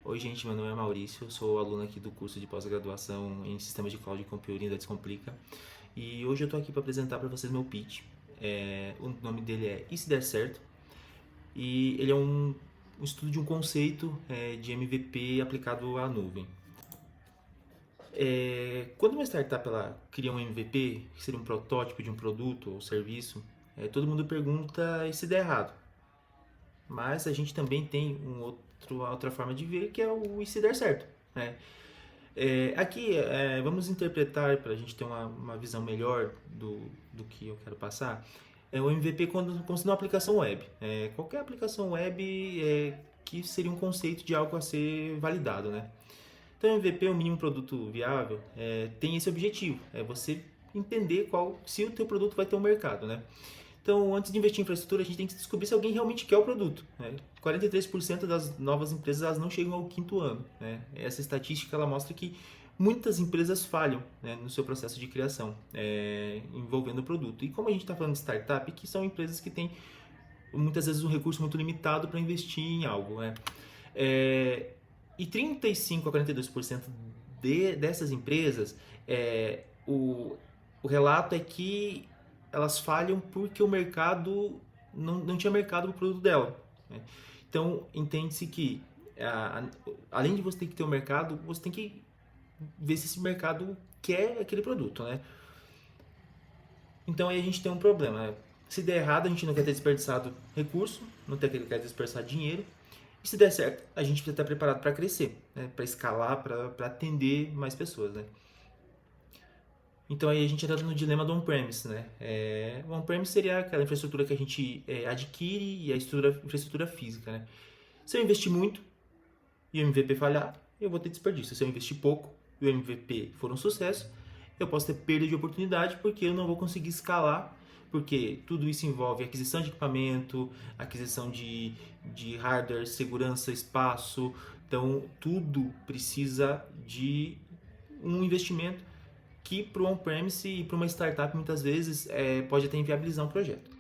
Oi, gente, meu nome é Maurício, eu sou aluno aqui do curso de pós-graduação em Sistemas de Cloud Computing da Descomplica e hoje eu tô aqui para apresentar para vocês meu pitch. O nome dele é E se der certo? E ele é um estudo de um conceito de MVP aplicado à nuvem. Quando uma startup ela cria um MVP, que seria um protótipo de um produto ou serviço, todo mundo pergunta e se der errado. Mas a gente também tem outra forma de ver que é o e se der certo, né? Aqui vamos interpretar para a gente ter uma visão melhor do que eu quero passar. O MVP como sendo uma aplicação web. Qualquer aplicação web que seria um conceito de algo a ser validado, né? Então, o MVP, o mínimo produto viável, tem esse objetivo, é você entender se o teu produto vai ter um mercado, né? Então, antes de investir em infraestrutura, a gente tem que descobrir se alguém realmente quer o produto, né? 43% das novas empresas elas não chegam ao quinto ano, né? Essa estatística ela mostra que muitas empresas falham, né, no seu processo de criação, envolvendo o produto. E como a gente está falando de startup, que são empresas que têm muitas vezes um recurso muito limitado para investir em algo, né? E 35 a 42% dessas empresas, o relato é que elas falham porque o mercado não tinha mercado para o produto dela, né? Então, entende-se que, além de você ter que ter um mercado, você tem que ver se esse mercado quer aquele produto, né? Então, aí a gente tem um problema, né? Se der errado, a gente não quer ter desperdiçado recurso, não quer desperdiçar dinheiro. E se der certo, a gente precisa estar preparado para crescer, né? Para escalar, para atender mais pessoas, né? Então aí a gente entra no dilema do on-premise, né? O on-premise seria aquela infraestrutura que a gente adquire e a infraestrutura física, né? Se eu investir muito e o MVP falhar, eu vou ter desperdício. Se eu investir pouco e o MVP for um sucesso, eu posso ter perda de oportunidade porque eu não vou conseguir escalar, porque tudo isso envolve aquisição de equipamento, aquisição de hardware, segurança, espaço. Então, tudo precisa de um investimento que para o on-premise e para uma startup muitas vezes pode até inviabilizar um projeto.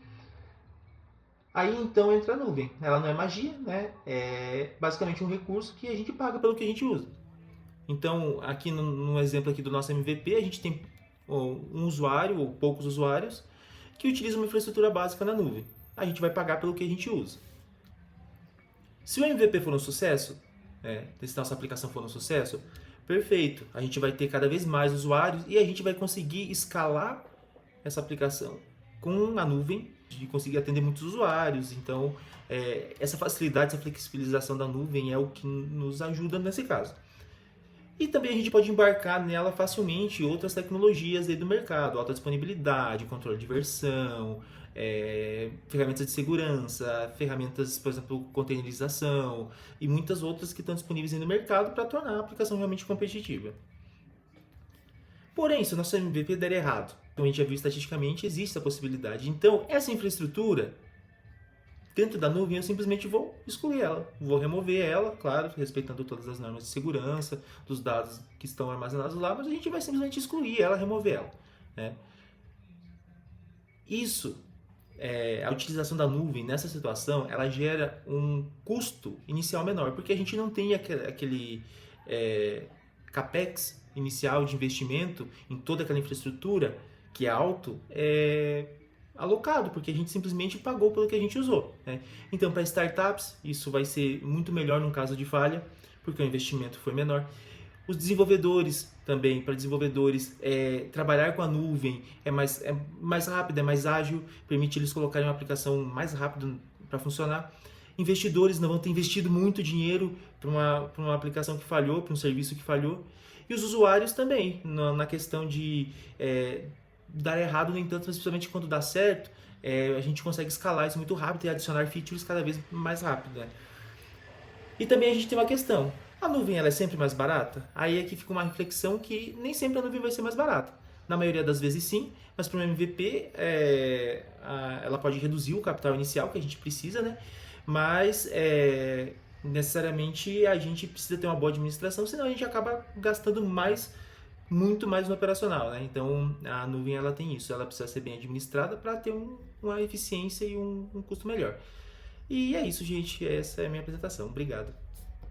Aí então entra a nuvem. Ela não é magia, né? É basicamente um recurso que a gente paga pelo que a gente usa. Então, aqui no exemplo aqui do nosso MVP, a gente tem um usuário ou poucos usuários que utilizam uma infraestrutura básica na nuvem. A gente vai pagar pelo que a gente usa. Se o MVP for um sucesso, se nossa aplicação for um sucesso, perfeito. A gente vai ter cada vez mais usuários e a gente vai conseguir escalar essa aplicação com a nuvem, de conseguir atender muitos usuários. Então, essa facilidade, essa flexibilização da nuvem é o que nos ajuda nesse caso. E também a gente pode embarcar nela facilmente outras tecnologias aí do mercado, alta disponibilidade, controle de versão, ferramentas de segurança, ferramentas, por exemplo, containerização e muitas outras que estão disponíveis aí no mercado para tornar a aplicação realmente competitiva. Porém, se o nosso MVP der errado, como a gente já viu estatisticamente, existe a possibilidade. Então, essa infraestrutura dentro da nuvem, eu simplesmente vou excluir ela, vou remover ela, claro, respeitando todas as normas de segurança dos dados que estão armazenados lá, mas a gente vai simplesmente excluir ela, remover ela, né? Isso, a utilização da nuvem nessa situação, ela gera um custo inicial menor, porque a gente não tem aquele capex inicial de investimento em toda aquela infraestrutura que é alto, alocado, porque a gente simplesmente pagou pelo que a gente usou, né? Então, para startups, isso vai ser muito melhor num caso de falha, porque o investimento foi menor. Os desenvolvedores também, para desenvolvedores, trabalhar com a nuvem é mais rápido, é mais ágil, permite eles colocarem uma aplicação mais rápido para funcionar. Investidores não vão ter investido muito dinheiro para uma aplicação que falhou, para um serviço que falhou. E os usuários também, na questão de dar errado, no entanto, mas principalmente quando dá certo, a gente consegue escalar isso muito rápido e adicionar features cada vez mais rápido, né? E também a gente tem uma questão, a nuvem ela é sempre mais barata? Aí aqui fica uma reflexão que nem sempre a nuvem vai ser mais barata. Na maioria das vezes sim, mas para um MVP ela pode reduzir o capital inicial que a gente precisa, né? Mas necessariamente a gente precisa ter uma boa administração, senão a gente acaba gastando muito mais no operacional, né? Então a nuvem ela tem isso, ela precisa ser bem administrada para ter uma eficiência e um custo melhor. E é isso, gente, essa é a minha apresentação. Obrigado.